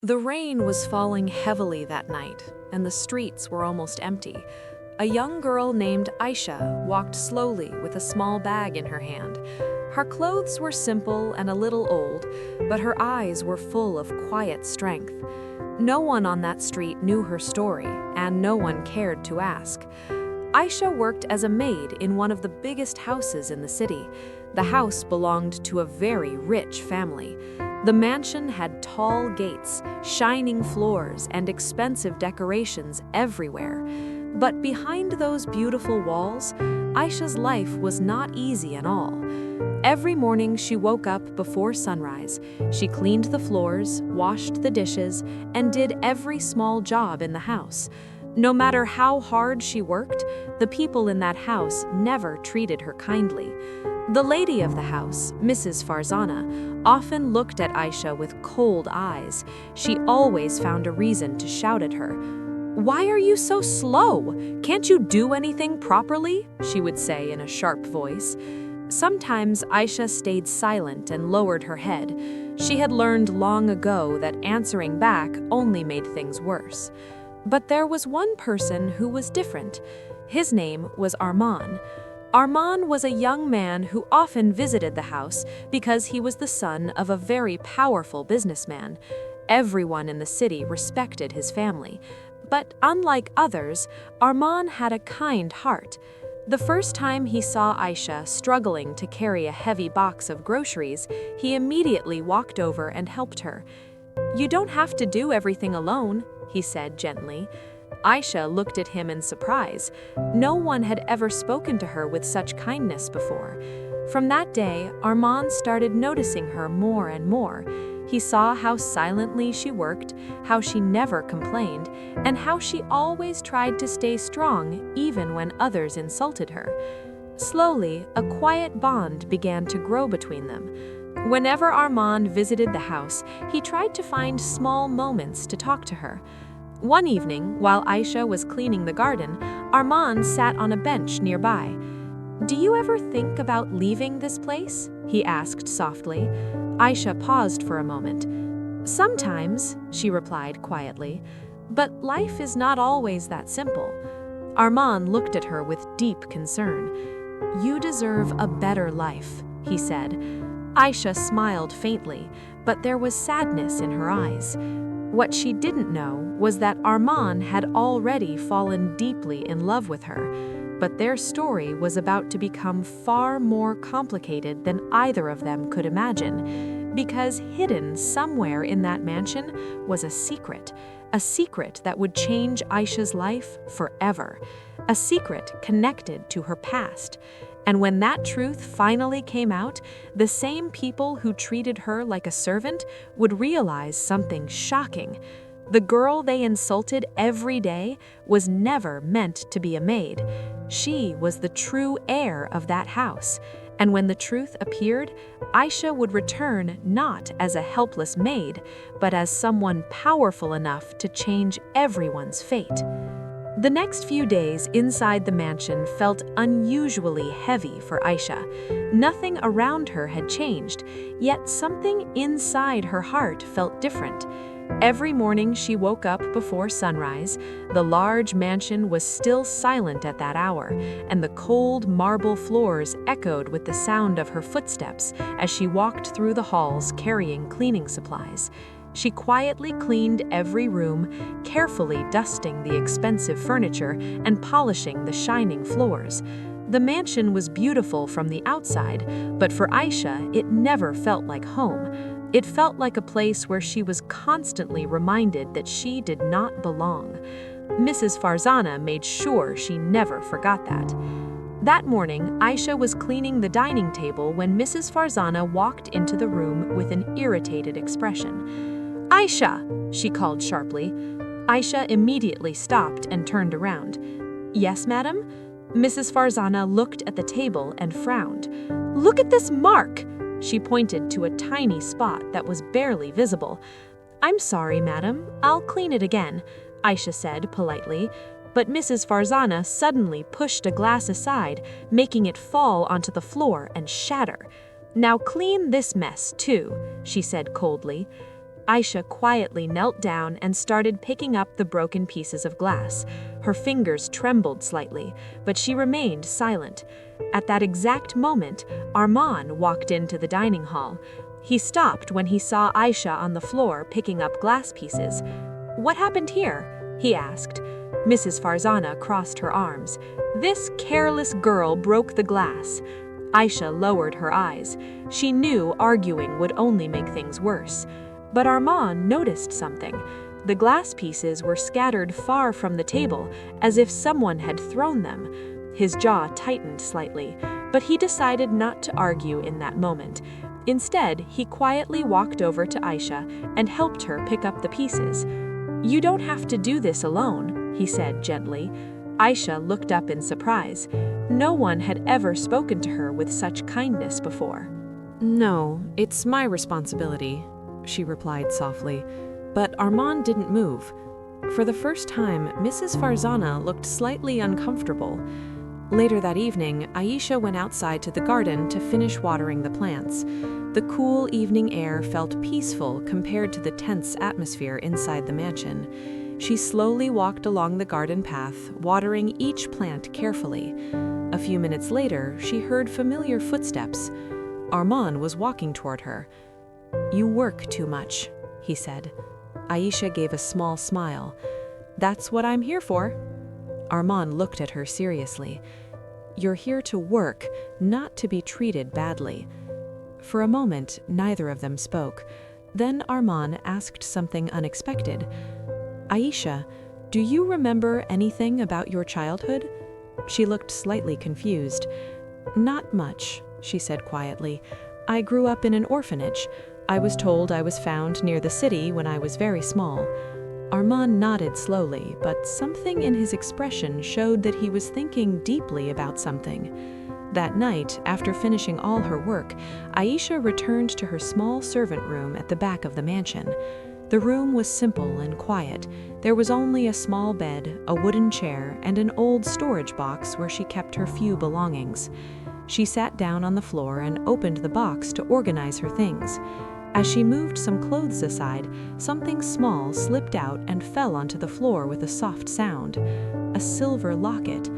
The rain was falling heavily that night, and the streets were almost empty. A young girl named Ayesha walked slowly with a small bag in her hand. Her clothes were simple and a little old, but her eyes were full of quiet strength. No one on that street knew her story, and no one cared to ask. Ayesha worked as a maid in one of the biggest houses in the city. The house belonged to a very rich family. The mansion had tall gates, shining floors, and expensive decorations everywhere. But behind those beautiful walls, Ayesha's life was not easy at all. Every morning she woke up before sunrise. She cleaned the floors, washed the dishes, and did every small job in the house. No matter how hard she worked, the people in that house never treated her kindly. The lady of the house, Mrs. Farzana, often looked at Ayesha with cold eyes. She always found a reason to shout at her. "Why are you so slow? Can't you do anything properly?" she would say in a sharp voice. Sometimes Ayesha stayed silent and lowered her head. She had learned long ago that answering back only made things worse. But there was one person who was different. His name was Arman. Arman was a young man who often visited the house because he was the son of a very powerful businessman. Everyone in the city respected his family. But unlike others, Arman had a kind heart. The first time he saw Ayesha struggling to carry a heavy box of groceries, he immediately walked over and helped her. "You don't have to do everything alone," he said gently. Ayesha looked at him in surprise. No one had ever spoken to her with such kindness before. From that day, Arman started noticing her more and more. He saw how silently she worked, how she never complained, and how she always tried to stay strong even when others insulted her. Slowly, a quiet bond began to grow between them. Whenever Arman visited the house, he tried to find small moments to talk to her. One evening, while Ayesha was cleaning the garden, Arman sat on a bench nearby. "Do you ever think about leaving this place?" he asked softly. Ayesha paused for a moment. "Sometimes," she replied quietly, "but life is not always that simple." Arman looked at her with deep concern. "You deserve a better life," he said. Ayesha smiled faintly, but there was sadness in her eyes. What she didn't know was that Arman had already fallen deeply in love with her, but their story was about to become far more complicated than either of them could imagine, because hidden somewhere in that mansion was a secret that would change Ayesha's life forever, a secret connected to her past. And when that truth finally came out, the same people who treated her like a servant would realize something shocking. The girl they insulted every day was never meant to be a maid. She was the true heir of that house. And when the truth appeared, Ayesha would return not as a helpless maid, but as someone powerful enough to change everyone's fate. The next few days inside the mansion felt unusually heavy for Ayesha. Nothing around her had changed, yet something inside her heart felt different. Every morning she woke up before sunrise. The large mansion was still silent at that hour, and the cold marble floors echoed with the sound of her footsteps as she walked through the halls carrying cleaning supplies. She quietly cleaned every room, carefully dusting the expensive furniture and polishing the shining floors. The mansion was beautiful from the outside, but for Ayesha, it never felt like home. It felt like a place where she was constantly reminded that she did not belong. Mrs. Farzana made sure she never forgot that. That morning, Ayesha was cleaning the dining table when Mrs. Farzana walked into the room with an irritated expression. "Ayesha!" she called sharply. Ayesha immediately stopped and turned around. "Yes, madam?" Mrs. Farzana looked at the table and frowned. "Look at this mark!" She pointed to a tiny spot that was barely visible. "I'm sorry, madam. I'll clean it again," Ayesha said politely. But Mrs. Farzana suddenly pushed a glass aside, making it fall onto the floor and shatter. "Now clean this mess, too," she said coldly. Ayesha quietly knelt down and started picking up the broken pieces of glass. Her fingers trembled slightly, but she remained silent. At that exact moment, Armand walked into the dining hall. He stopped when he saw Ayesha on the floor picking up glass pieces. "What happened here?" he asked. Mrs. Farzana crossed her arms. "This careless girl broke the glass." Ayesha lowered her eyes. She knew arguing would only make things worse. But Armand noticed something. The glass pieces were scattered far from the table, as if someone had thrown them. His jaw tightened slightly, but he decided not to argue in that moment. Instead, he quietly walked over to Ayesha and helped her pick up the pieces. "You don't have to do this alone," he said gently. Ayesha looked up in surprise. No one had ever spoken to her with such kindness before. "No, it's my responsibility," she replied softly. But Armand didn't move. For the first time, Mrs. Farzana looked slightly uncomfortable. Later that evening, Ayesha went outside to the garden to finish watering the plants. The cool evening air felt peaceful compared to the tense atmosphere inside the mansion. She slowly walked along the garden path, watering each plant carefully. A few minutes later, she heard familiar footsteps. Armand was walking toward her. "You work too much," he said. Ayesha gave a small smile. "That's what I'm here for." Armand looked at her seriously. "You're here to work, not to be treated badly." For a moment, neither of them spoke. Then Armand asked something unexpected. "Ayesha, do you remember anything about your childhood?" She looked slightly confused. "Not much," she said quietly. "I grew up in an orphanage. I was told I was found near the city when I was very small." Armand nodded slowly, but something in his expression showed that he was thinking deeply about something. That night, after finishing all her work, Ayesha returned to her small servant room at the back of the mansion. The room was simple and quiet. There was only a small bed, a wooden chair, and an old storage box where she kept her few belongings. She sat down on the floor and opened the box to organize her things. As she moved some clothes aside, something small slipped out and fell onto the floor with a soft sound. A silver locket.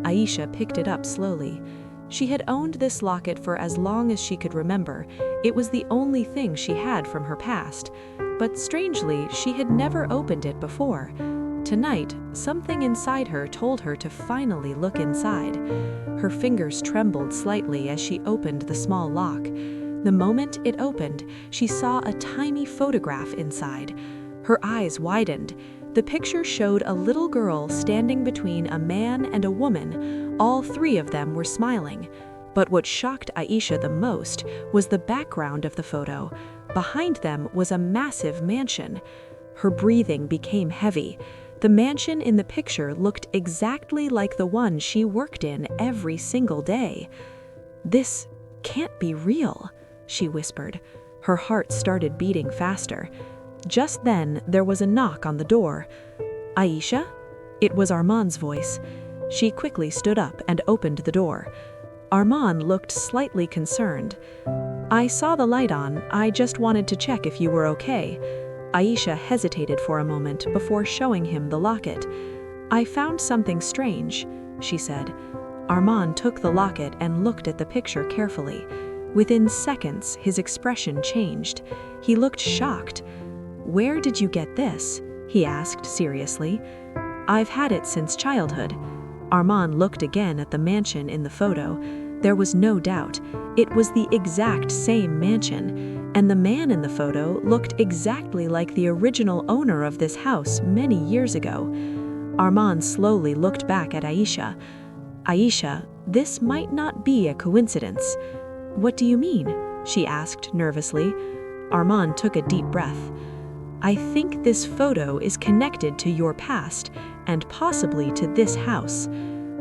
Ayesha picked it up slowly. She had owned this locket for as long as she could remember. It was the only thing she had from her past. But strangely, she had never opened it before. Tonight, something inside her told her to finally look inside. Her fingers trembled slightly as she opened the small lock. The moment it opened, she saw a tiny photograph inside. Her eyes widened. The picture showed a little girl standing between a man and a woman. All three of them were smiling. But what shocked Ayesha the most was the background of the photo. Behind them was a massive mansion. Her breathing became heavy. The mansion in the picture looked exactly like the one she worked in every single day. "This can't be real," she whispered. Her heart started beating faster. Just then, there was a knock on the door. "Ayesha?" It was Armand's voice. She quickly stood up and opened the door. Armand looked slightly concerned. "I saw the light on. I just wanted to check if you were okay." Ayesha hesitated for a moment before showing him the locket. "I found something strange," she said. Armand took the locket and looked at the picture carefully. Within seconds, his expression changed. He looked shocked. "Where did you get this?" he asked seriously. "I've had it since childhood." Armand looked again at the mansion in the photo. There was no doubt. It was the exact same mansion, and the man in the photo looked exactly like the original owner of this house many years ago. Armand slowly looked back at Ayesha. "Ayesha, this might not be a coincidence." "What do you mean?" she asked nervously. Armand took a deep breath. "I think this photo is connected to your past, and possibly to this house."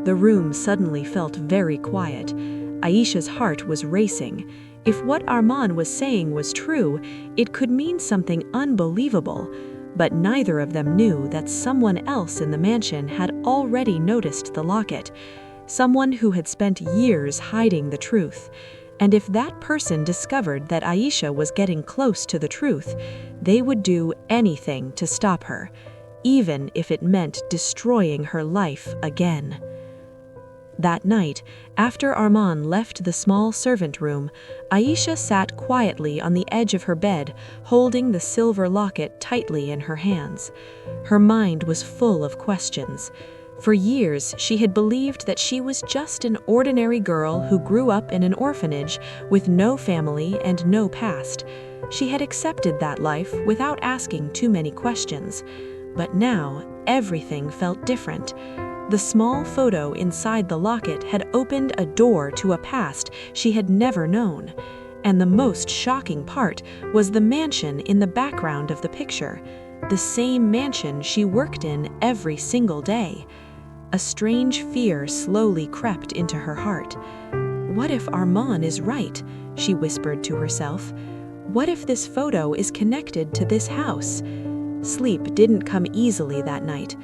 The room suddenly felt very quiet. Ayesha's heart was racing. If what Armand was saying was true, it could mean something unbelievable. But neither of them knew that someone else in the mansion had already noticed the locket. Someone who had spent years hiding the truth. And if that person discovered that Ayesha was getting close to the truth, they would do anything to stop her, even if it meant destroying her life again. That night, after Armand left the small servant room, Ayesha sat quietly on the edge of her bed, holding the silver locket tightly in her hands. Her mind was full of questions. For years, she had believed that she was just an ordinary girl who grew up in an orphanage with no family and no past. She had accepted that life without asking too many questions. But now, everything felt different. The small photo inside the locket had opened a door to a past she had never known. And the most shocking part was the mansion in the background of the picture, the same mansion she worked in every single day. A strange fear slowly crept into her heart. What if Armand is right? She whispered to herself. What if this photo is connected to this house? Sleep didn't come easily that night.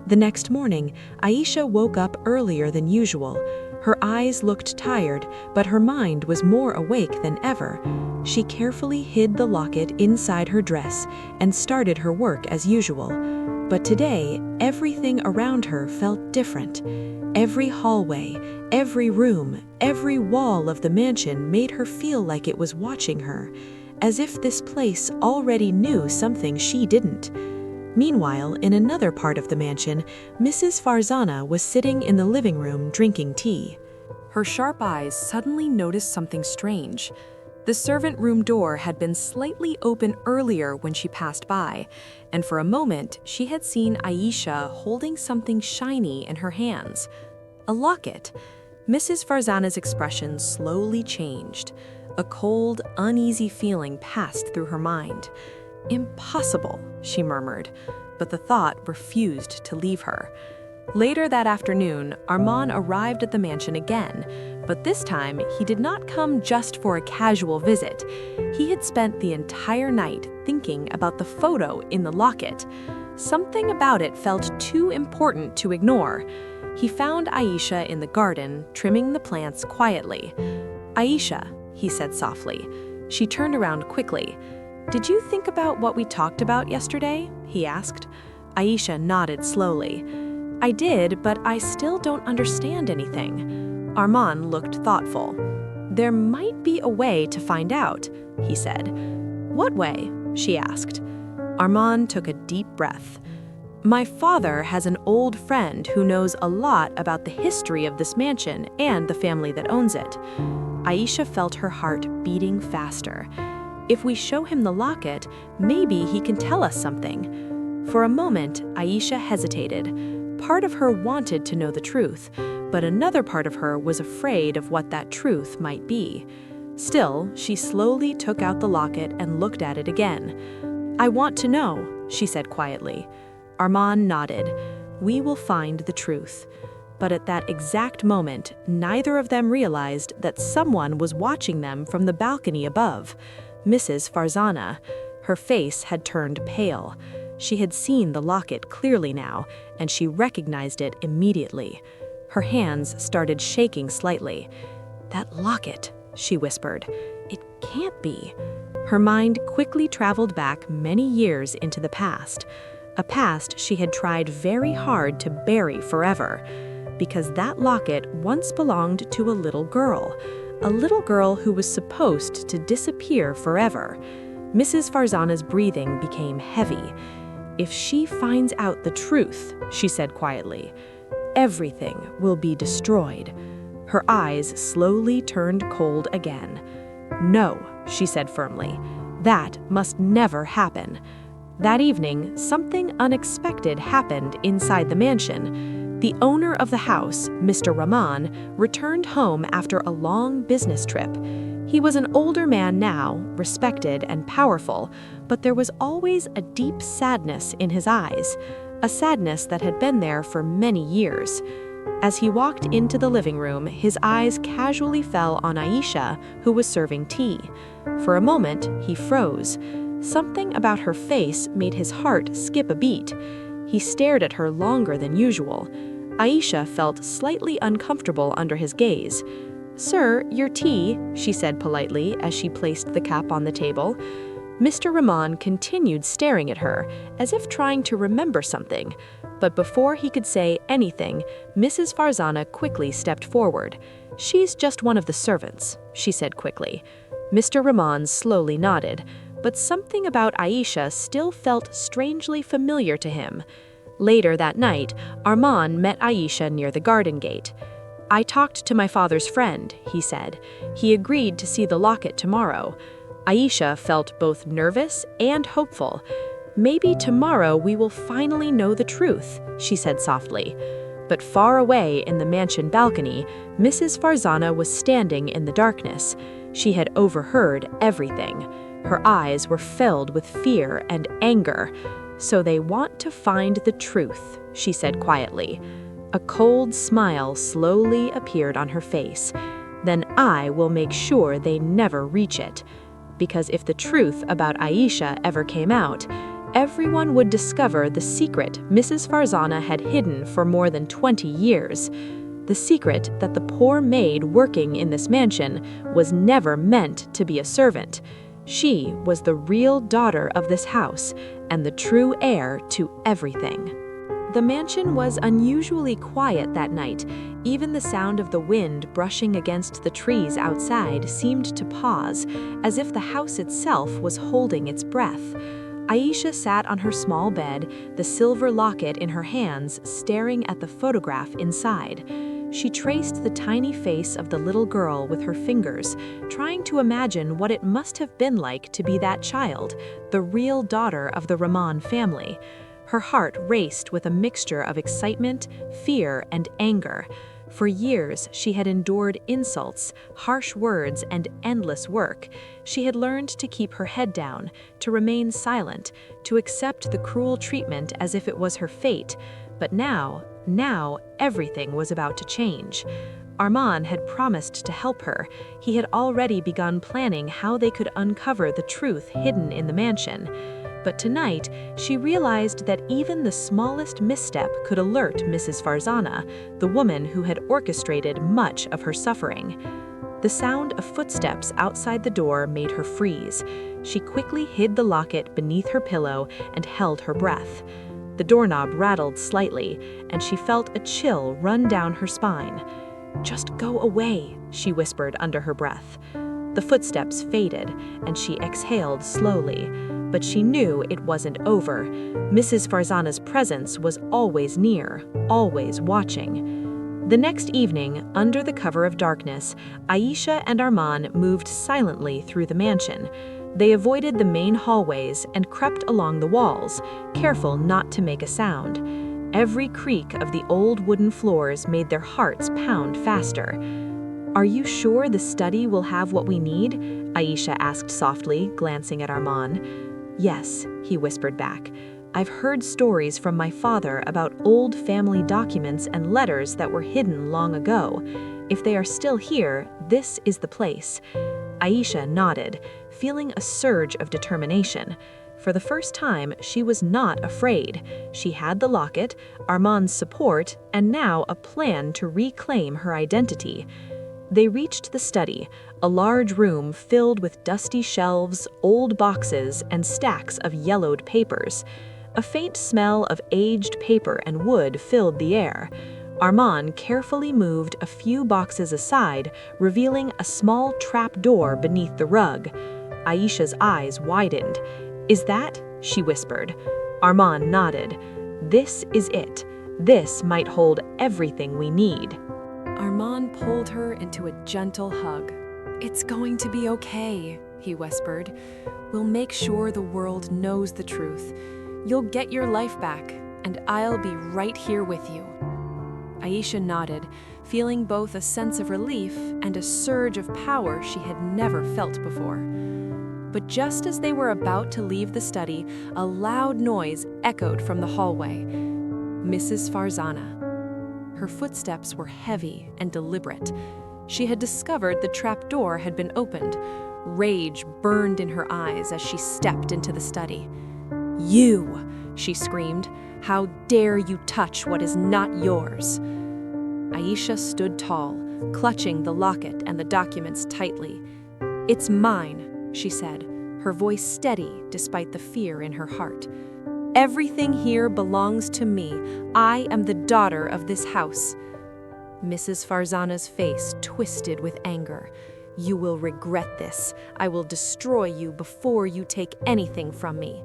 The next morning, Ayesha woke up earlier than usual. Her eyes looked tired, but her mind was more awake than ever. She carefully hid the locket inside her dress and started her work as usual. But today, everything around her felt different. Every hallway, every room, every wall of the mansion made her feel like it was watching her, as if this place already knew something she didn't. Meanwhile, in another part of the mansion, Mrs. Farzana was sitting in the living room drinking tea. Her sharp eyes suddenly noticed something strange. The servant room door had been slightly open earlier when she passed by, and for a moment she had seen Ayesha holding something shiny in her hands. A locket. Mrs. Farzana's expression slowly changed. A cold, uneasy feeling passed through her mind. "Impossible," she murmured, but the thought refused to leave her. Later that afternoon, Armand arrived at the mansion again, but this time he did not come just for a casual visit. He had spent the entire night thinking about the photo in the locket. Something about it felt too important to ignore. He found Ayesha in the garden, trimming the plants quietly. "Ayesha," he said softly. She turned around quickly. "Did you think about what we talked about yesterday?" he asked. Ayesha nodded slowly. "I did, but I still don't understand anything." Armand looked thoughtful. "There might be a way to find out," he said. "What way?" she asked. Armand took a deep breath. "My father has an old friend who knows a lot about the history of this mansion and the family that owns it." Ayesha felt her heart beating faster. If we show him the locket, maybe he can tell us something. For a moment, Ayesha hesitated. Part of her wanted to know the truth, but another part of her was afraid of what that truth might be. Still, she slowly took out the locket and looked at it again. "I want to know," she said quietly. Armand nodded. "We will find the truth." But at that exact moment, neither of them realized that someone was watching them from the balcony above. Mrs. Farzana. Her face had turned pale. She had seen the locket clearly now, and she recognized it immediately. Her hands started shaking slightly. "That locket," she whispered. "It can't be." Her mind quickly traveled back many years into the past, a past she had tried very hard to bury forever, because that locket once belonged to a little girl who was supposed to disappear forever. Mrs. Farzana's breathing became heavy. "If she finds out the truth," she said quietly, "everything will be destroyed." Her eyes slowly turned cold again. "No," she said firmly, "that must never happen." That evening, something unexpected happened inside the mansion. The owner of the house, Mr. Rahman, returned home after a long business trip. He was an older man now, respected and powerful, but there was always a deep sadness in his eyes, a sadness that had been there for many years. As he walked into the living room, his eyes casually fell on Ayesha, who was serving tea. For a moment, he froze. Something about her face made his heart skip a beat. He stared at her longer than usual. Ayesha felt slightly uncomfortable under his gaze. "Sir, your tea," she said politely as she placed the cap on the table. Mr. Rahman continued staring at her, as if trying to remember something. But before he could say anything, Mrs. Farzana quickly stepped forward. "She's just one of the servants," she said quickly. Mr. Rahman slowly nodded, but something about Ayesha still felt strangely familiar to him. Later that night, Arman met Ayesha near the garden gate. "I talked to my father's friend," he said. "He agreed to see the locket tomorrow." Ayesha felt both nervous and hopeful. "Maybe tomorrow we will finally know the truth," she said softly. But far away in the mansion balcony, Mrs. Farzana was standing in the darkness. She had overheard everything. Her eyes were filled with fear and anger. "So they want to find the truth," she said quietly. A cold smile slowly appeared on her face. "Then I will make sure they never reach it. Because if the truth about Ayesha ever came out, everyone would discover the secret Mrs. Farzana had hidden for more than 20 years. The secret that the poor maid working in this mansion was never meant to be a servant. She was the real daughter of this house and the true heir to everything." The mansion was unusually quiet that night. Even the sound of the wind brushing against the trees outside seemed to pause, as if the house itself was holding its breath. Ayesha sat on her small bed, the silver locket in her hands, staring at the photograph inside. She traced the tiny face of the little girl with her fingers, trying to imagine what it must have been like to be that child, the real daughter of the Rahman family. Her heart raced with a mixture of excitement, fear, and anger. For years, she had endured insults, harsh words, and endless work. She had learned to keep her head down, to remain silent, to accept the cruel treatment as if it was her fate. But now, everything was about to change. Arman had promised to help her. He had already begun planning how they could uncover the truth hidden in the mansion. But tonight, she realized that even the smallest misstep could alert Mrs. Farzana, the woman who had orchestrated much of her suffering. The sound of footsteps outside the door made her freeze. She quickly hid the locket beneath her pillow and held her breath. The doorknob rattled slightly, and she felt a chill run down her spine. "Just go away," she whispered under her breath. The footsteps faded, and she exhaled slowly. But she knew it wasn't over. Mrs. Farzana's presence was always near, always watching. The next evening, under the cover of darkness, Ayesha and Arman moved silently through the mansion. They avoided the main hallways and crept along the walls, careful not to make a sound. Every creak of the old wooden floors made their hearts pound faster. "Are you sure the study will have what we need?" Ayesha asked softly, glancing at Arman. "Yes," he whispered back. "I've heard stories from my father about old family documents and letters that were hidden long ago. If they are still here, this is the place." Ayesha nodded, feeling a surge of determination. For the first time, she was not afraid. She had the locket, Arman's support, and now a plan to reclaim her identity. They reached the study, a large room filled with dusty shelves, old boxes, and stacks of yellowed papers. A faint smell of aged paper and wood filled the air. Arman carefully moved a few boxes aside, revealing a small trap door beneath the rug. Ayesha's eyes widened. "Is that?" she whispered. Arman nodded. "This is it. This might hold everything we need." Arman pulled her into a gentle hug. "It's going to be okay," he whispered. "We'll make sure the world knows the truth. You'll get your life back, and I'll be right here with you." Ayesha nodded, feeling both a sense of relief and a surge of power she had never felt before. But just as they were about to leave the study, a loud noise echoed from the hallway. Mrs. Farzana. Her footsteps were heavy and deliberate. She had discovered the trapdoor had been opened. Rage burned in her eyes as she stepped into the study. "You!" she screamed. "How dare you touch what is not yours?" Ayesha stood tall, clutching the locket and the documents tightly. "It's mine," she said, her voice steady despite the fear in her heart. "Everything here belongs to me. I am the daughter of this house." Mrs. Farzana's face twisted with anger. "You will regret this. I will destroy you before you take anything from me."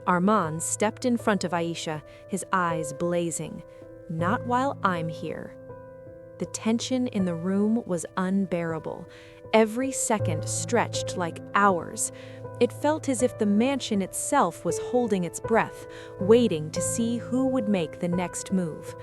Armand stepped in front of Ayesha, his eyes blazing. "Not while I'm here." The tension in the room was unbearable. Every second stretched like hours. It felt as if the mansion itself was holding its breath, waiting to see who would make the next move.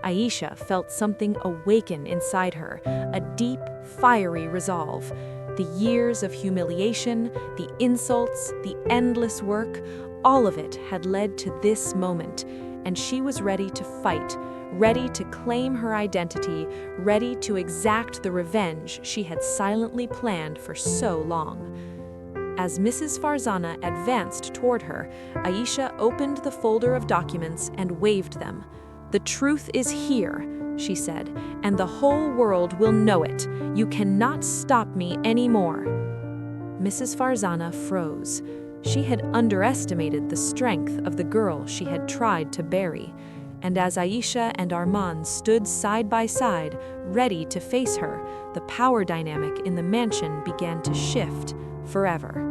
Ayesha felt something awaken inside her, a deep, fiery resolve. The years of humiliation, the insults, the endless work, all of it had led to this moment, and she was ready to fight, ready to claim her identity, ready to exact the revenge she had silently planned for so long. As Mrs. Farzana advanced toward her, Ayesha opened the folder of documents and waved them. "The truth is here," she said, "and the whole world will know it. You cannot stop me anymore." Mrs. Farzana froze. She had underestimated the strength of the girl she had tried to bury, and as Ayesha and Armand stood side by side, ready to face her, the power dynamic in the mansion began to shift forever.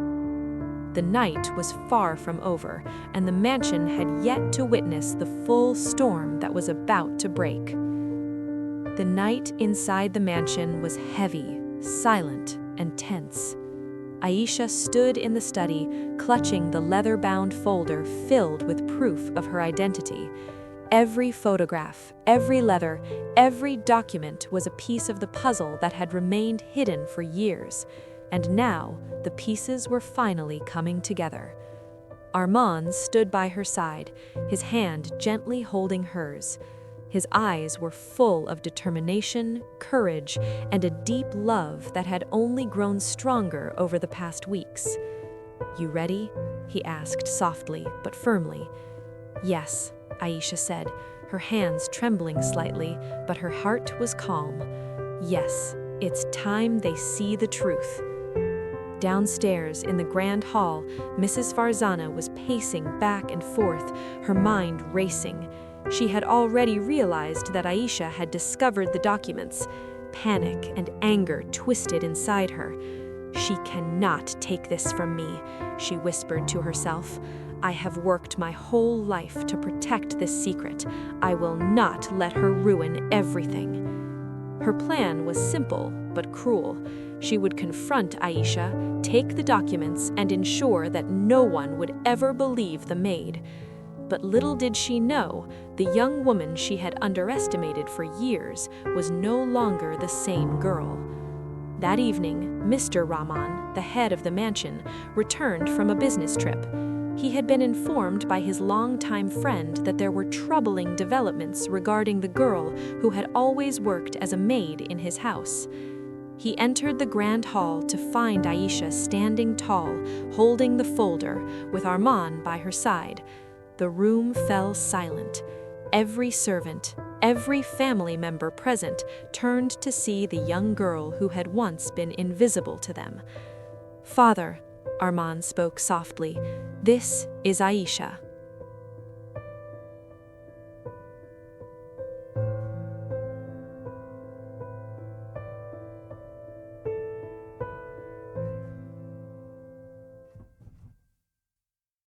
The night was far from over, and the mansion had yet to witness the full storm that was about to break. The night inside the mansion was heavy, silent, and tense. Ayesha stood in the study, clutching the leather-bound folder filled with proof of her identity. Every photograph, every letter, every document was a piece of the puzzle that had remained hidden for years. And now, the pieces were finally coming together. Armand stood by her side, his hand gently holding hers. His eyes were full of determination, courage, and a deep love that had only grown stronger over the past weeks. "You ready?" he asked softly but firmly. "Yes," Ayesha said, her hands trembling slightly, but her heart was calm. "Yes, it's time they see the truth." Downstairs in the grand hall, Mrs. Farzana was pacing back and forth, her mind racing. She had already realized that Ayesha had discovered the documents. Panic and anger twisted inside her. "She cannot take this from me," she whispered to herself. "I have worked my whole life to protect this secret. I will not let her ruin everything." Her plan was simple but cruel. She would confront Ayesha, take the documents, and ensure that no one would ever believe the maid. But little did she know, the young woman she had underestimated for years was no longer the same girl. That evening, Mr. Rahman, the head of the mansion, returned from a business trip. He had been informed by his longtime friend that there were troubling developments regarding the girl who had always worked as a maid in his house. He entered the grand hall to find Ayesha standing tall, holding the folder, with Armand by her side. The room fell silent. Every servant, every family member present turned to see the young girl who had once been invisible to them. "Father," Armand spoke softly, "this is Ayesha."